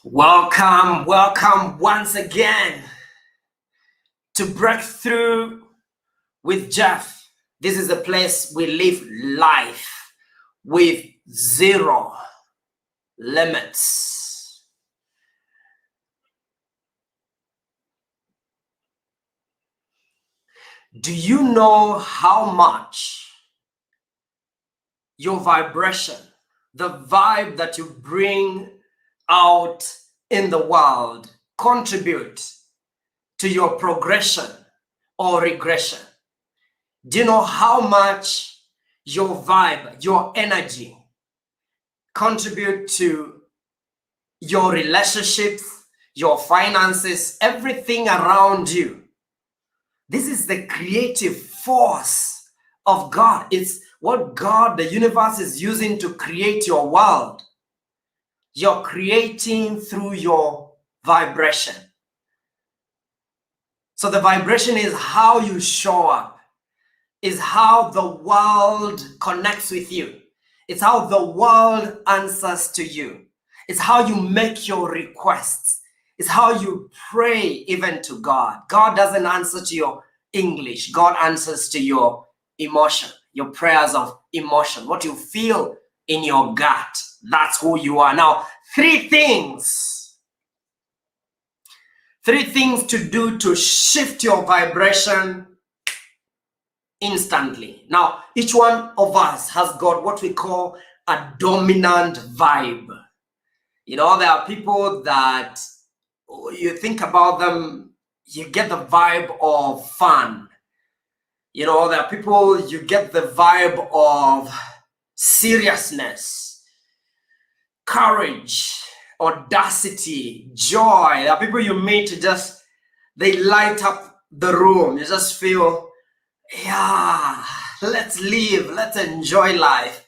Welcome once again to Breakthrough with Jeff. This is a place we live life with zero limits. Do you know how much your vibration, the vibe that you bring out in the world, contribute to your progression or regression? Do you know how much your vibe, your energy contribute to your relationships, your finances, everything around you? This is the creative force of God. It's what God, the universe, is using to create your world. You're creating through your vibration. So the vibration is how you show up, is how the world connects with you. It's how the world answers to you. It's how you make your requests. It's how you pray even to God. God doesn't answer to your English. God answers to your emotion, your prayers of emotion, what you feel in your gut. That's who you are. Now, three things to do to shift your vibration instantly. Now, each one of us has got what we call a dominant vibe. You know, there are people that you think about them, you get the vibe of fun. You know, there are people you get the vibe of seriousness, courage, audacity, joy. There are people you meet, they light up the room. You just feel, yeah, let's live, let's enjoy life.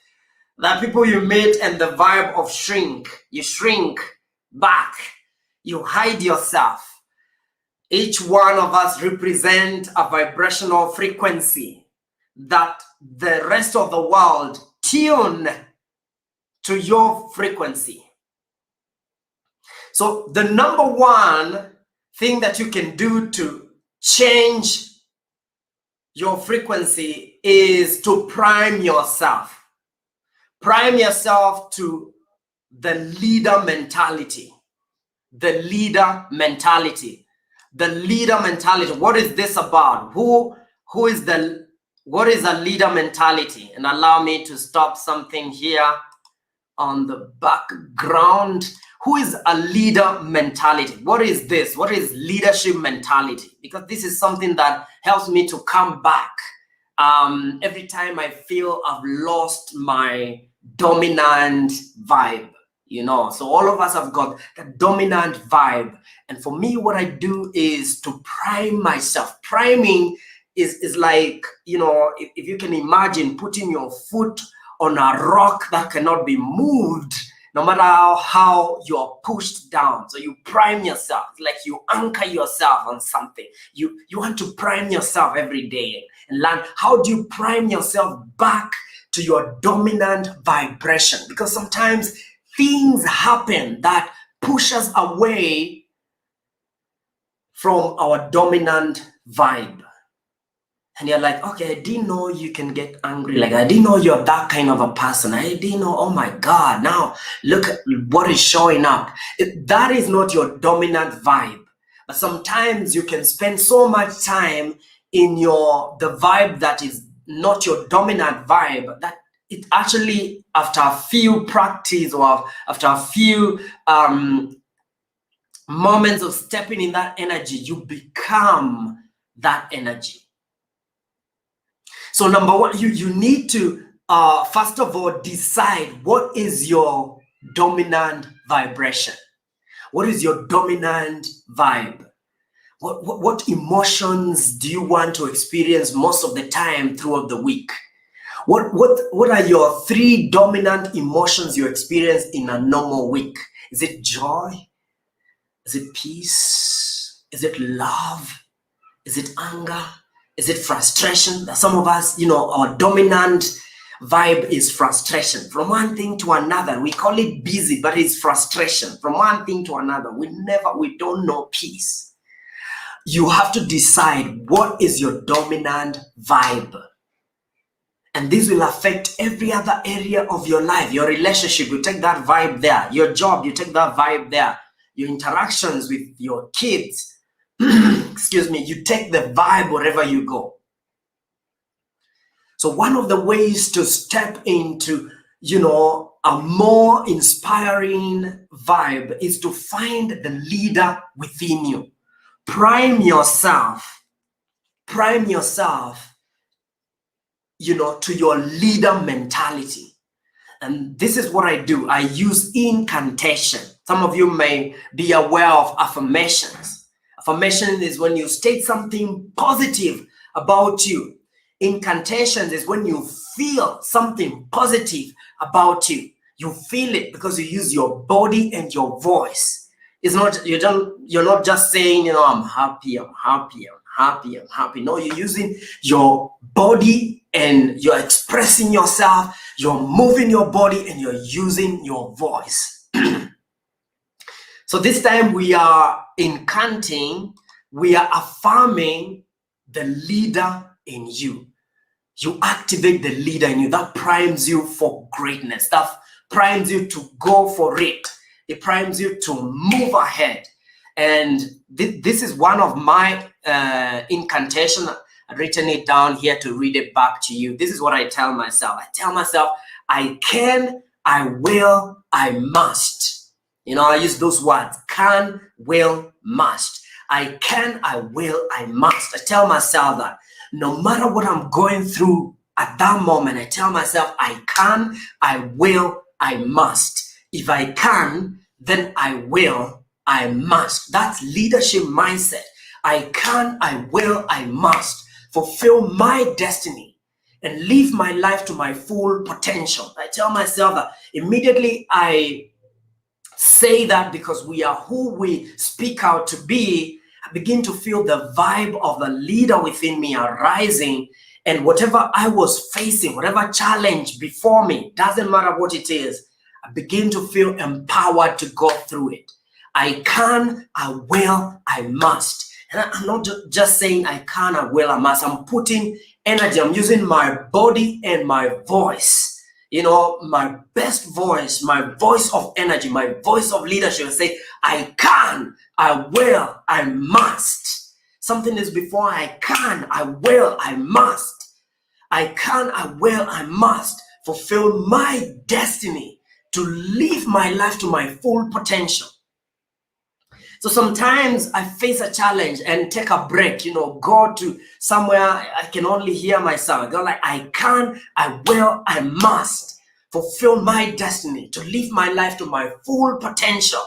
There are people you meet and the vibe of shrink. You shrink back, you hide yourself. Each one of us represent a vibrational frequency that the rest of the world tune to your frequency. So the number one thing that you can do to change your frequency is to prime yourself. Prime yourself to the leader mentality. The leader mentality. The leader mentality. What is this about? What is a leader mentality? And allow me to stop something here on the background. Who is a leader mentality? What is this? What is leadership mentality? Because this is something that helps me to come back every time I feel I've lost my dominant vibe. You know, so all of us have got the dominant vibe. And for me, what I do is to prime myself. Priming is like, you know, if you can imagine putting your foot on a rock that cannot be moved, no matter how you're pushed down. So you prime yourself, like you anchor yourself on something. You want to prime yourself every day and learn how do you prime yourself back to your dominant vibration. Because sometimes things happen that push us away from our dominant vibe. And you're like, okay, I didn't know you can get angry. Like, I didn't know you're that kind of a person. I didn't know, oh my God, now look at what is showing up. That is not your dominant vibe. But sometimes you can spend so much time in the vibe that is not your dominant vibe that it actually, after a few practice or after a few moments of stepping in that energy, you become that energy. So number one, you need to, first of all, decide what is your dominant vibration. What is your dominant vibe? What emotions do you want to experience most of the time throughout the week? What are your three dominant emotions you experience in a normal week? Is it joy? Is it peace? Is it love? Is it anger? Is it frustration? Some of us, you know, our dominant Vibe is frustration from one thing to another. We call it busy, but it's frustration from one thing to another. We don't know peace. You have to decide what is your dominant vibe. And this will affect every other area of your life. Your relationship, you take that vibe there. Your job, you take that vibe there. Your interactions with your kids, excuse me, you take the vibe wherever you go. So one of the ways to step into, a more inspiring vibe is to find the leader within you. Prime yourself, to your leader mentality. And this is what I do. I use incantation. Some of you may be aware of affirmations. Affirmation is when you state something positive about you. Incantations is when you feel something positive about you. You feel it because you use your body and your voice. It's not, you're not just saying, I'm happy, I'm happy, I'm happy, I'm happy. No, you're using your body and you're expressing yourself, you're moving your body and you're using your voice. So this time we are incanting, we are affirming the leader in you. You activate the leader in you. That primes you for greatness. That primes you to go for it. It primes you to move ahead. And this is one of my incantations. I've written it down here to read it back to you. This is what I tell myself. I tell myself, I can, I will, I must. I use those words, can, will, must. I can, I will, I must. I tell myself that no matter what I'm going through at that moment, I tell myself, I can, I will, I must. If I can, then I will, I must. That's leadership mindset. I can, I will, I must fulfill my destiny and live my life to my full potential. I tell myself that immediately I say that because we are who we speak out to be. I begin to feel the vibe of the leader within me arising, and whatever I was facing, whatever challenge before me, doesn't matter what it is, I begin to feel empowered to go through it. I can, I will, I must. And I'm not just saying I can, I will, I must. I'm putting energy. I'm using my body and my voice. My best voice, my voice of energy, my voice of leadership. Say, I can, I will, I must. Something is before I can, I will, I must. I can, I will, I must fulfill my destiny to live my life to my full potential. So sometimes I face a challenge and take a break, go to somewhere I can only hear myself. I go like, I can, I will, I must fulfill my destiny to live my life to my full potential.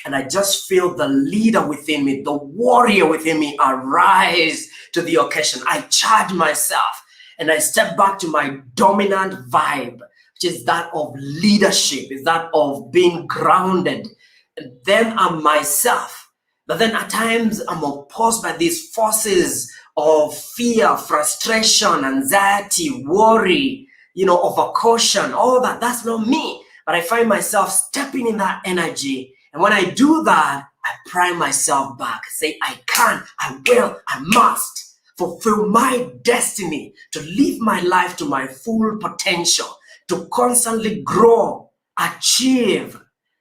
And I just feel the leader within me, the warrior within me arise to the occasion. I charge myself and I step back to my dominant vibe, which is that of leadership, is that of being grounded. And then I'm myself. But then at times I'm opposed by these forces of fear, frustration, anxiety, worry, overcaution, all that. That's not me. But I find myself stepping in that energy. And when I do that, I prime myself back. Say, I can, I will, I must fulfill my destiny to live my life to my full potential, to constantly grow, achieve.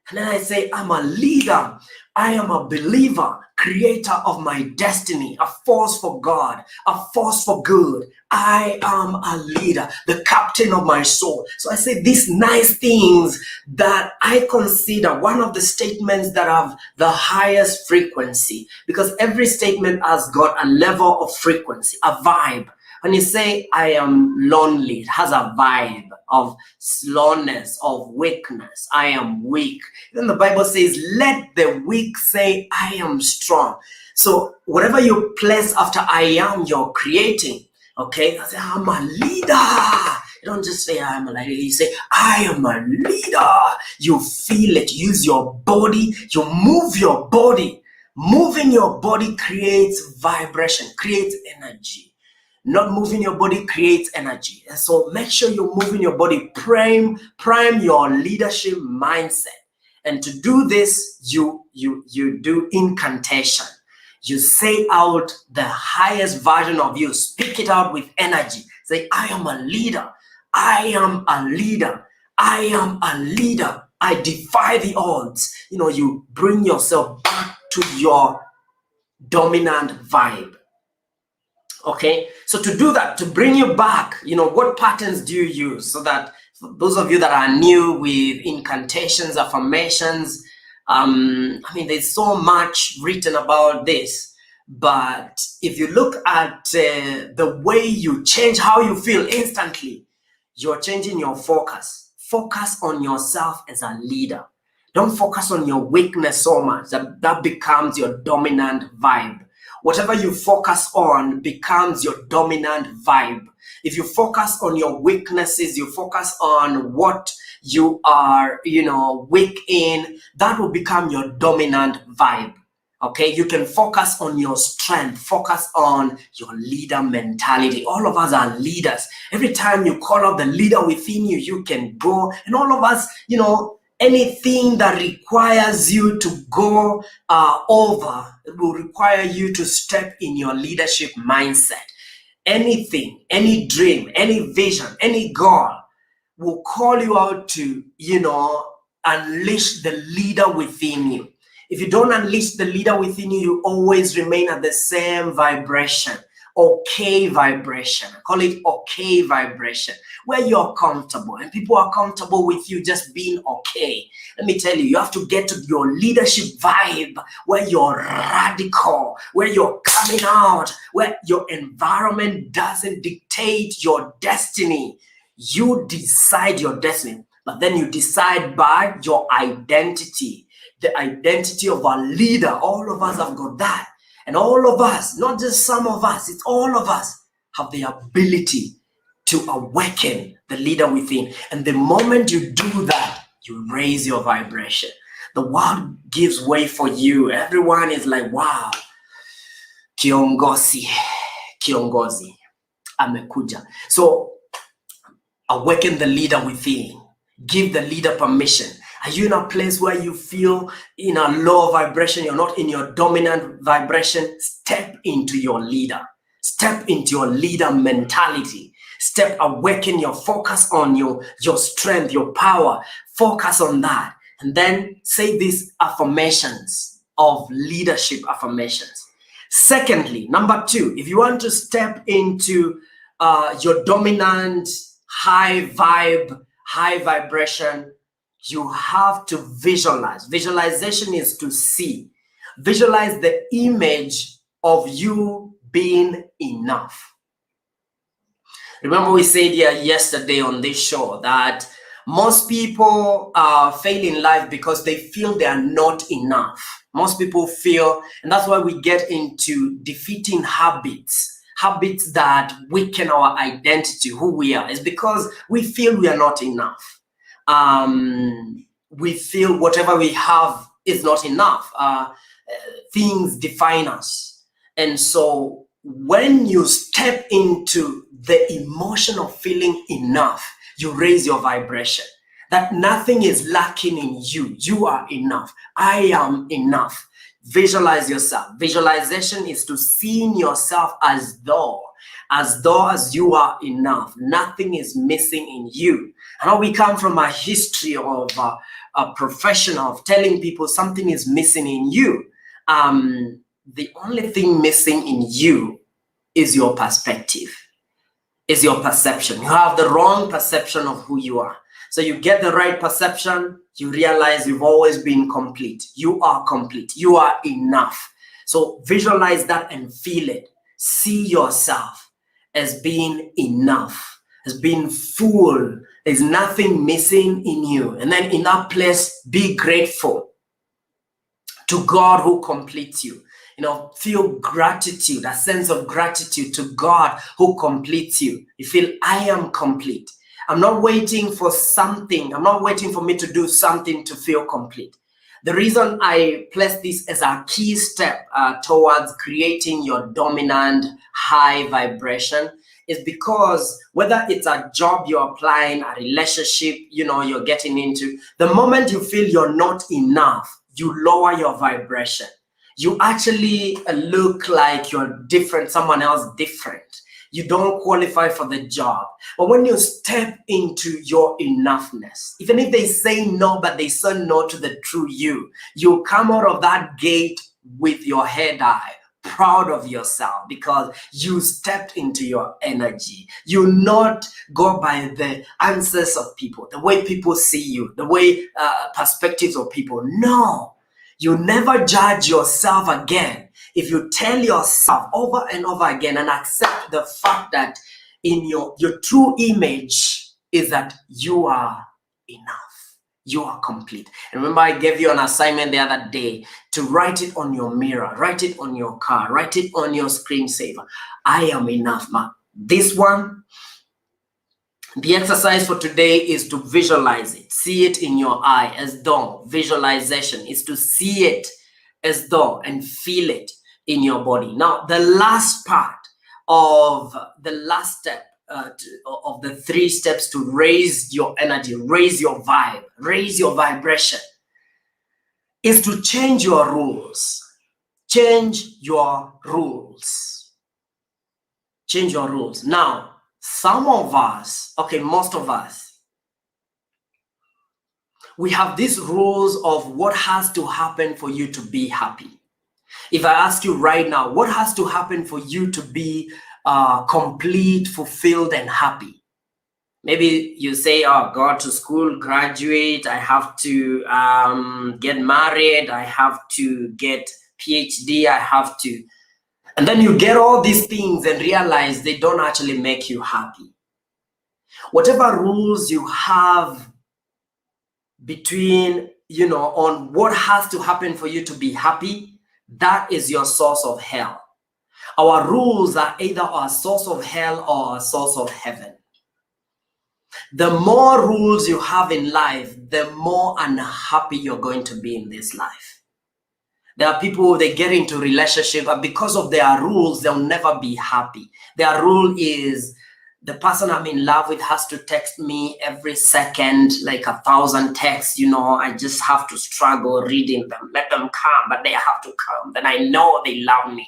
And then I say, I'm a leader. I am a believer, creator of my destiny, a force for God, a force for good. I am a leader, the captain of my soul. So I say these nice things that I consider one of the statements that have the highest frequency, because every statement has got a level of frequency, a vibe. When you say, I am lonely, it has a vibe of slowness, of weakness. I am weak. Then the Bible says, let the weak say, I am strong. So whatever you place after I am, you're creating. Okay? I say, I'm a leader. You don't just say, I'm a leader. You say, I am a leader. You feel it. Use your body. You move your body. Moving your body creates vibration, creates energy. Not moving your body creates energy. And so make sure you're moving your body. Prime your leadership mindset. And to do this, you do incantation. You say out the highest version of you. Speak it out with energy. Say, I am a leader. I am a leader. I am a leader. I defy the odds. You bring yourself back to your dominant vibe. Okay, so to do that, to bring you back, what patterns do you use? So that those of you that are new with incantations, affirmations, there's so much written about this, but if you look at the way you change how you feel instantly, you're changing your focus. Focus on yourself as a leader. Don't focus on your weakness so much that becomes your dominant vibe. Whatever you focus on becomes your dominant vibe. If you focus on your weaknesses, you focus on what you are, weak in, that will become your dominant vibe. Okay, you can focus on your strength, focus on your leader mentality. All of us are leaders. Every time you call out the leader within you, you can go. And all of us, anything that requires you to go over will require you to step in your leadership mindset. Anything, any dream, any vision, any goal will call you out to, unleash the leader within you. If you don't unleash the leader within you, you always remain at the same vibration. Okay vibration. I call it okay vibration, where you're comfortable and people are comfortable with you just being okay. Let me tell you, you have to get to your leadership vibe where you're radical, where you're coming out, where your environment doesn't dictate your destiny. You decide your destiny, but then you decide by your identity, the identity of a leader. All of us have got that. And all of us, not just some of us, it's all of us, have the ability to awaken the leader within. And the moment you do that, you raise your vibration. The world gives way for you. Everyone is like, wow, kiongozi amekuja. So awaken the leader within. Give the leader permission. Are you in a place where you feel in a low vibration? You're not in your dominant vibration. Step into your leader. Step into your leader mentality. Awaken your focus on your strength, your power. Focus on that. And then say these affirmations of leadership affirmations. Secondly, number 2, if you want to step into your dominant high vibe, high vibration, you have to visualize. Visualization is to see. Visualize the image of you being enough. Remember we said here yesterday on this show that most people fail in life because they feel they are not enough. Most people feel, and that's why we get into defeating habits that weaken our identity, who we are. It's because we feel we are not enough. We feel whatever we have is not enough. Things define us. And so when you step into the emotion of feeling enough, you raise your vibration. That nothing is lacking in you. You are enough. I am enough. Visualize yourself. Visualization is to seeing yourself as though as you are enough. Nothing is missing in you. I know we come from a history of a profession of telling people something is missing in you. The only thing missing in you is your perspective, is your perception. You have the wrong perception of who you are. So you get the right perception, you realize you've always been complete. You are complete. You are enough. So visualize that and feel it. See yourself as being enough, as being full. There's nothing missing in you. And then in that place, be grateful to God who completes you. Feel gratitude, a sense of gratitude to God who completes you. You feel, I am complete. I'm not waiting for something. I'm not waiting for me to do something to feel complete. The reason I place this as a key step towards creating your dominant high vibration is because whether it's a job you're applying, a relationship, you're getting into, the moment you feel you're not enough, you lower your vibration. You actually look like you're different, someone else different. You don't qualify for the job. But when you step into your enoughness, even if they say no, but they say no to the true you, you come out of that gate with your head high, proud of yourself because you stepped into your energy. You not go by the answers of people, the way people see you, the way perspectives of people. No, you never judge yourself again. If you tell yourself over and over again and accept the fact that in your true image is that you are enough, you are complete. And remember, I gave you an assignment the other day to write it on your mirror, write it on your car, write it on your screensaver. I am enough, man. This one, the exercise for today is to visualize it. See it in your eye as though. Visualization is to see it as though and feel it in your body. Now, the last part of the last step of the 3 steps to raise your energy, raise your vibe, raise your vibration is to change your rules. Change your rules. Change your rules. Now, some of us, okay, most of us, we have these rules of what has to happen for you to be happy. If I ask you right now, what has to happen for you to be complete, fulfilled, and happy? Maybe you say, oh, go to school, graduate, I have to get married, I have to get PhD, I have to. And then you get all these things and realize they don't actually make you happy. Whatever rules you have between, on what has to happen for you to be happy, that is your source of hell. Our rules are either a source of hell or a source of heaven. The more rules you have in life, the more unhappy you're going to be in this life. There are people, they get into relationship, but because of their rules, they'll never be happy. Their rule is, the person I'm in love with has to text me every second, like 1,000 texts, I just have to struggle reading them. Let them come, but they have to come. Then I know they love me.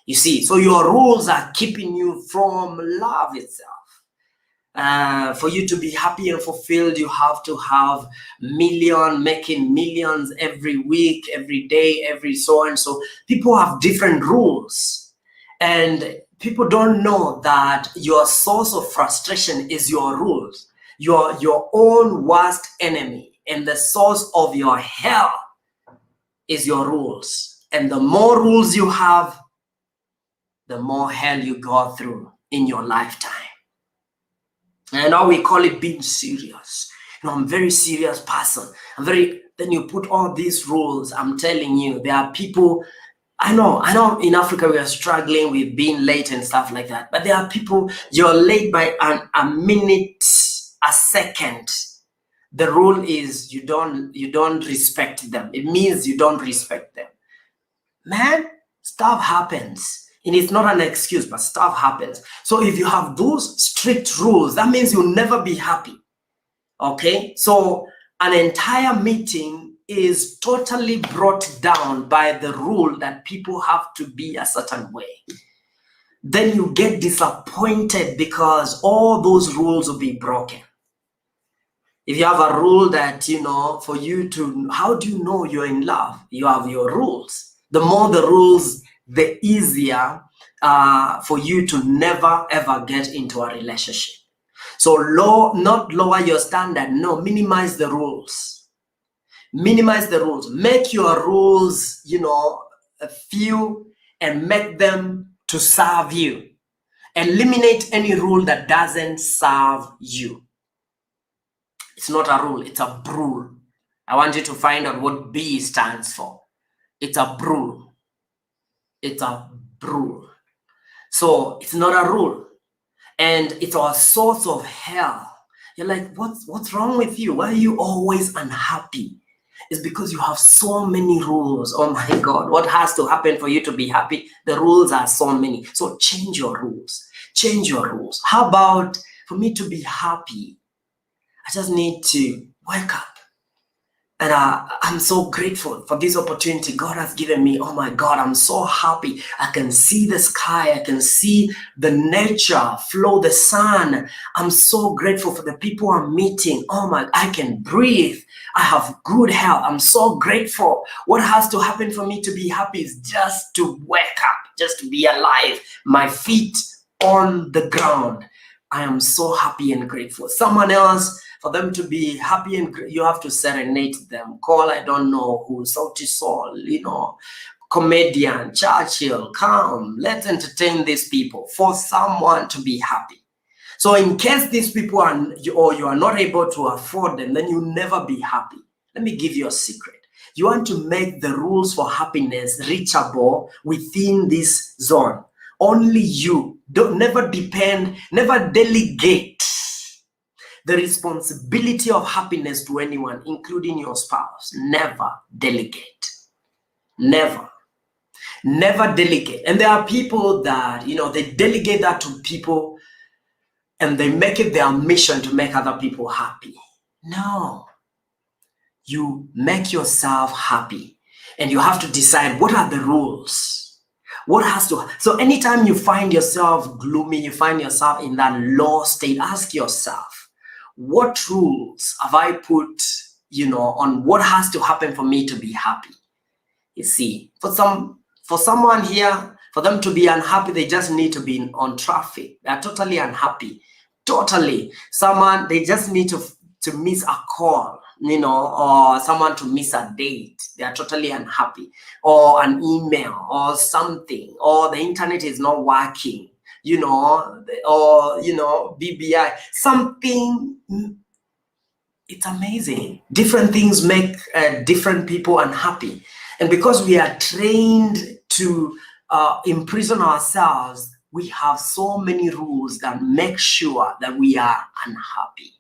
You see, so your rules are keeping you from love itself. For you to be happy and fulfilled, you have to have making millions every week, every day, every so and so. People have different rules. And people don't know that your source of frustration is your rules. Your own worst enemy and the source of your hell is your rules. And the more rules you have, the more hell you go through in your lifetime. And now we call it being serious. I'm a very serious person. Then you put all these rules. I'm telling you, there are people, I know in Africa we are struggling with being late and stuff like that. But there are people, you're late by a minute, a second. The rule is you don't respect them. It means you don't respect them. Man, stuff happens. And it's not an excuse, but stuff happens. So if you have those strict rules, that means you'll never be happy. Okay? So an entire meeting is totally brought down by the rule that people have to be a certain way. Then you get disappointed because all those rules will be broken. If you have a rule that, for you to, how do you know you're in love? You have your rules. The more the rules, the easier for you to never ever get into a relationship. So not lower your standard, no, minimize the rules. Minimize the rules. Make your rules, a few, and make them to serve you. Eliminate any rule that doesn't serve you. It's not a rule, it's a rule. I want you to find out what B stands for. It's a rule. It's a rule. So it's not a rule. And it's a source of hell. You're like, what's wrong with you? Why are you always unhappy? It's because you have so many rules. Oh my God, what has to happen for you to be happy? The rules are so many. So change your rules. Change your rules. How about for me to be happy? I just need to wake up. And I'm so grateful for this opportunity God has given me. Oh my God, I'm so happy. I can see the sky. I can see the nature flow, the sun. I'm so grateful for the people I'm meeting. Oh my, I can breathe. I have good health. I'm so grateful. What has to happen for me to be happy is just to wake up, just to be alive, my feet on the ground. I am so happy and grateful. Someone else, for them to be happy and you have to serenade them. Call, I don't know who, Sauti Sol, comedian, Churchill, come, let's entertain these people for someone to be happy. So in case these people are, or you are not able to afford them, then you'll never be happy. Let me give you a secret. You want to make the rules for happiness reachable within this zone. Only you. Never depend, never delegate the responsibility of happiness to anyone, including your spouse. Never delegate. Never. Never delegate. And there are people that, they delegate that to people and they make it their mission to make other people happy. No. You make yourself happy and you have to decide what are the rules. What has to, so anytime you find yourself gloomy, you find yourself in that low state, ask yourself, what rules have I put, on what has to happen for me to be happy? You see, for someone here, for them to be unhappy, they just need to be on traffic. They're totally unhappy. Totally. Someone, they just need to miss a call, or someone to miss a date. They are totally unhappy. Or an email or something, or the internet is not working, or, BBI, something. It's amazing. Different things make different people unhappy. And because we are trained to imprison ourselves, we have so many rules that make sure that we are unhappy.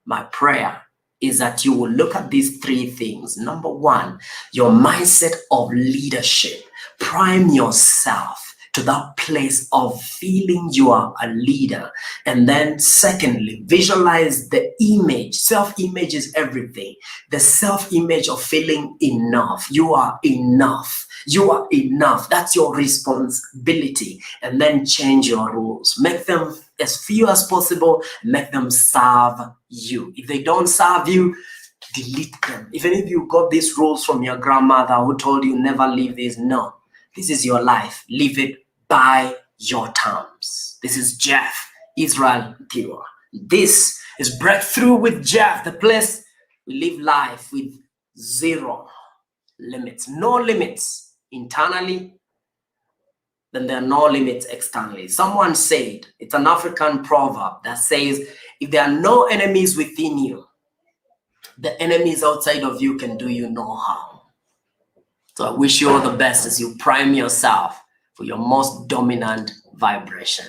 My prayer is that you will look at these three things. Number one, your mindset of leadership. Prime yourself to that place of feeling you are a leader. And then secondly, visualize the image. Self-image is everything. The self-image of feeling enough. You are enough. You are enough. That's your responsibility. And then change your rules. Make them as few as possible. Make them serve you. If they don't serve you, delete them. Even if you got these rules from your grandmother who told you never leave this, no. This is your life. Live it by your terms. This is Jeff Israel Giwa. This is Breakthrough with Jeff, the place we live life with zero limits. No limits internally, then there are no limits externally. Someone said, it's an African proverb that says, if there are no enemies within you, the enemies outside of you can do you no harm. So I wish you all the best as you prime yourself for your most dominant vibration.